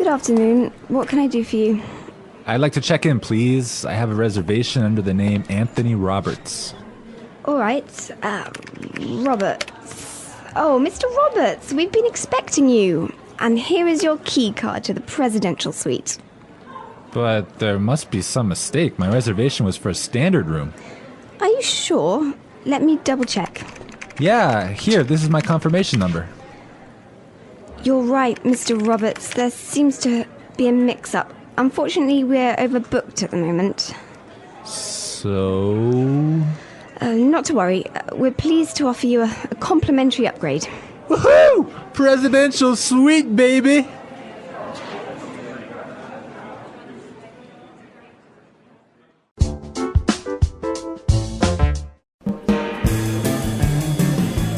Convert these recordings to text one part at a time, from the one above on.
Good afternoon. What can I do for you? I'd like to check in, please. I have a reservation under the name Anthony Roberts. All right. Roberts. Oh, Mr. Roberts, we've been expecting you. And here is your key card to the presidential suite. But there must be some mistake. My reservation was for a standard room. Are you sure? Let me double check. Yeah, here, this is my confirmation number. You're right, Mr. Roberts. There seems to be a mix-up. Unfortunately, we're overbooked at the moment. So... Not to worry. We're pleased to offer you a complimentary upgrade. Woohoo! Presidential suite, baby!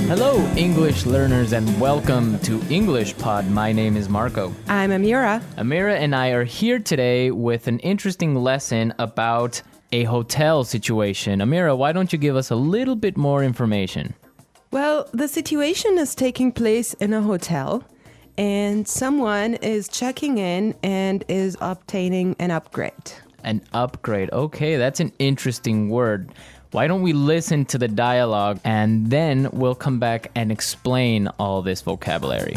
Hello, English learners, and welcome to English Pod. My name is Marco. I'm Amira. Amira and I are here today with an interesting lesson about a hotel situation. Amira, why don't you give us a little bit more information? Well, the situation is taking place in a hotel, and someone is checking in and is obtaining an upgrade. An upgrade. Okay, that's an interesting word. Why don't we listen to the dialogue and then we'll come back and explain all this vocabulary.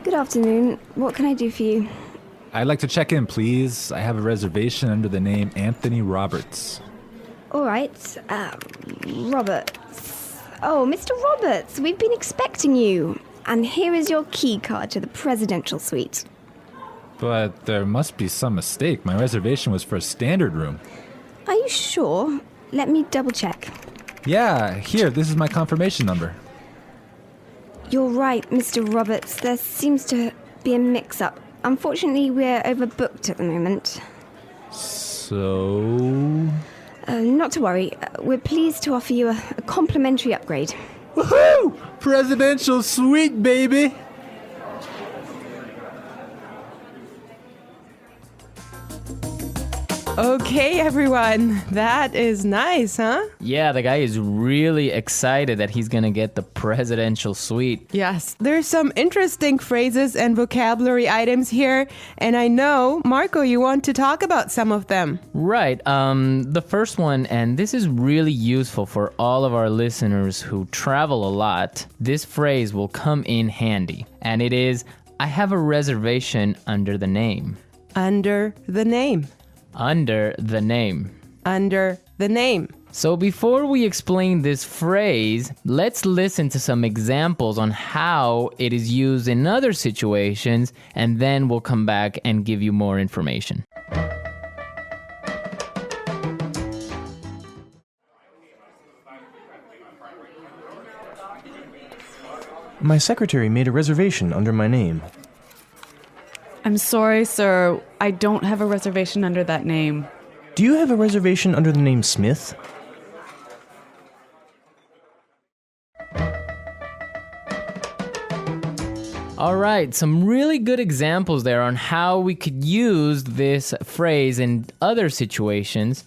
Good afternoon. What can I do for you? I'd like to check in, please. I have a reservation under the name Anthony Roberts. All right. Roberts. Oh, Mr. Roberts, we've been expecting you. And here is your key card to the presidential suite. But there must be some mistake. My reservation was for a standard room. Are you sure? Let me double check. Yeah, here, this is my confirmation number. You're right, Mr. Roberts. There seems to be a mix-up. Unfortunately, we're overbooked at the moment. So... Not to worry. We're pleased to offer you a complimentary upgrade. Woohoo! Presidential suite, baby! Okay, everyone. That is nice, huh? Yeah, the guy is really excited that he's gonna get the presidential suite. Yes, there's some interesting phrases and vocabulary items here, and I know, Marco, you want to talk about some of them. Right. The first one, and this is really useful for all of our listeners who travel a lot. This phrase will come in handy, and it is, I have a reservation under the name. Under the name. Under the name. Under the name. So before we explain this phrase, let's listen to some examples on how it is used in other situations, and then we'll come back and give you more information. My secretary made a reservation under my name. I'm sorry, sir. I don't have a reservation under that name. Do you have a reservation under the name Smith? All right, some really good examples there on how we could use this phrase in other situations,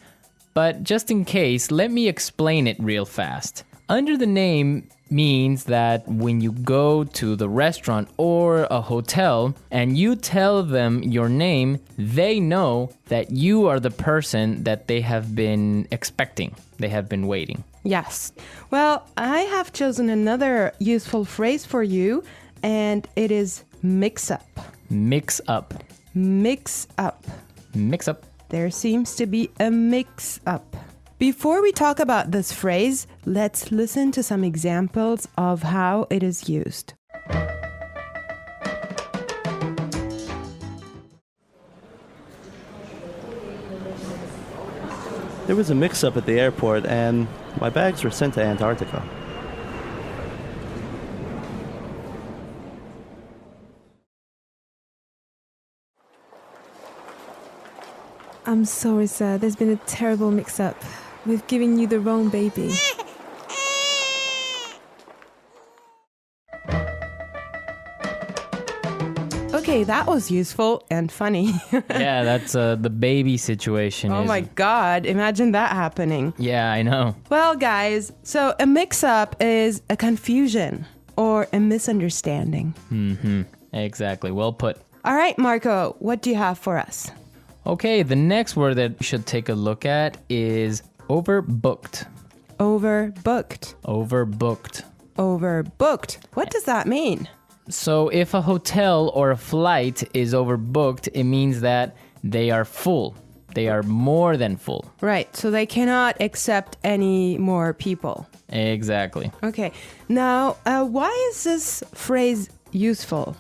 but just in case, let me explain it real fast. Under the name means that when you go to the restaurant or a hotel and you tell them your name, they know that you are the person that they have been expecting. They have been waiting. Yes. Well, I have chosen another useful phrase for you, and it is mix up. Mix up. Mix up. Mix up. There seems to be a mix up. Before we talk about this phrase, let's listen to some examples of how it is used. There was a mix-up at the airport and my bags were sent to Antarctica. I'm sorry, sir. There's been a terrible mix-up. We've given you the wrong baby. Okay, Okay, that was useful and funny. Yeah, that's the baby situation. Oh my God, imagine that happening. Yeah, I know. Well, guys, so a mix-up is a confusion or a misunderstanding. Mm-hmm. Exactly. Well put. All right, Marco, what do you have for us? Okay, the next word that we should take a look at is overbooked. Overbooked. Overbooked. Overbooked. What does that mean? So if a hotel or a flight is overbooked, it means that they are full. They are more than full. Right, so they cannot accept any more people. Exactly. Okay, now why is this phrase useful?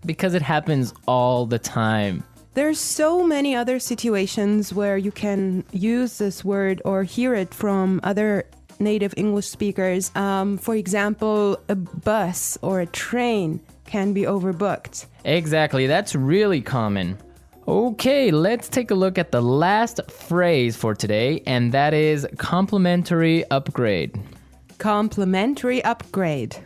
Because it happens all the time. There's so many other situations where you can use this word or hear it from other native English speakers. For example, a bus or a train can be overbooked. Exactly, that's really common. Okay, let's take a look at the last phrase for today, and that is complimentary upgrade. Complimentary upgrade.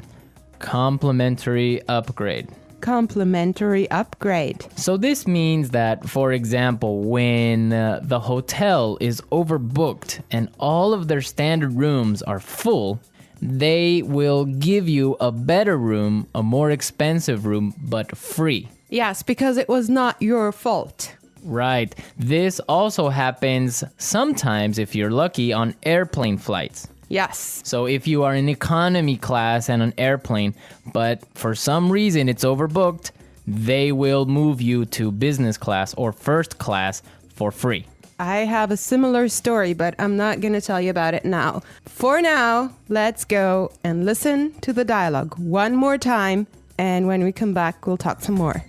Complimentary upgrade. Complimentary upgrade. So this means that, for example, when the hotel is overbooked and all of their standard rooms are full, they will give you a better room, a more expensive room, but free. Yes, because it was not your fault. Right. This also happens sometimes, if you're lucky, on airplane flights. Yes. So if you are in economy class and an airplane, but for some reason it's overbooked, they will move you to business class or first class for free. I have a similar story, but I'm not going to tell you about it now. For now, let's go and listen to the dialogue one more time, and when we come back, we'll talk some more.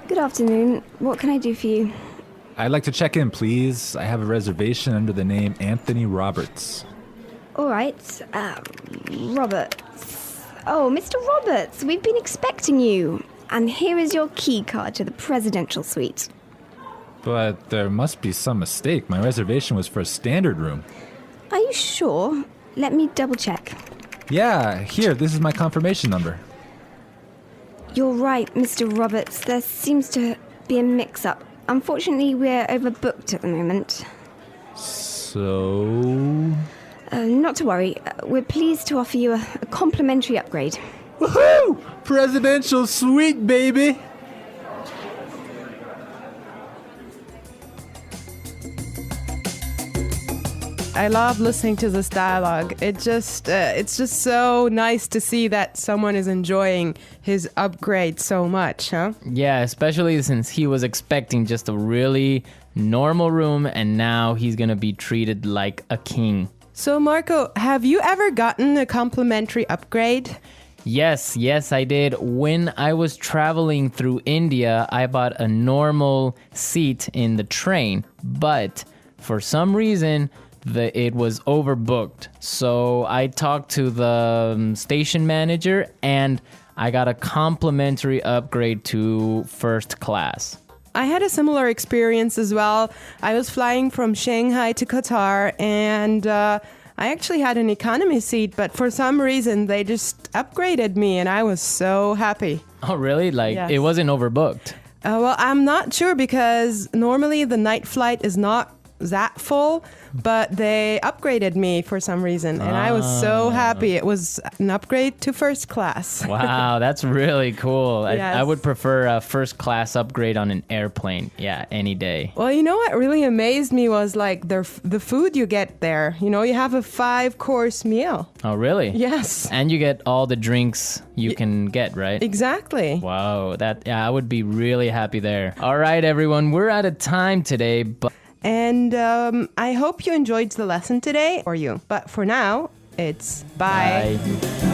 Good afternoon. What can I do for you? I'd like to check in, please. I have a reservation under the name Anthony Roberts. All right. Roberts. Oh, Mr. Roberts, we've been expecting you. And here is your key card to the presidential suite. But there must be some mistake. My reservation was for a standard room. Are you sure? Let me double check. Yeah, here, this is my confirmation number. You're right, Mr. Roberts. There seems to be a mix-up. Unfortunately, we're overbooked at the moment. So... Not to worry. We're pleased to offer you a complimentary upgrade. Woohoo! Presidential suite, baby! I love listening to this dialogue. It's just so nice to see that someone is enjoying his upgrade so much, huh? Yeah, especially since he was expecting just a really normal room and now he's gonna be treated like a king. So Marco, have you ever gotten a complimentary upgrade? Yes, I did. When I was traveling through India, I bought a normal seat in the train, but for some reason, it was overbooked. So I talked to the station manager and I got a complimentary upgrade to first class. I had a similar experience as well. I was flying from Shanghai to Qatar and I actually had an economy seat, but for some reason they just upgraded me and I was so happy. Oh, really? Yes. It wasn't overbooked? Well, I'm not sure because normally the night flight is not that full, but they upgraded me for some reason and I was so happy. It was an upgrade to first class. Wow, that's really cool. Yes. I would prefer a first class upgrade on an airplane. Yeah, any day. Well, you know what really amazed me was like the food you get there. You know, you have a 5-course meal. Oh, really? Yes. And you get all the drinks you can get, right? Exactly. Wow, I would be really happy there. All right, everyone, we're out of time today, but And I hope you enjoyed the lesson today, or you. But for now, it's bye. bye.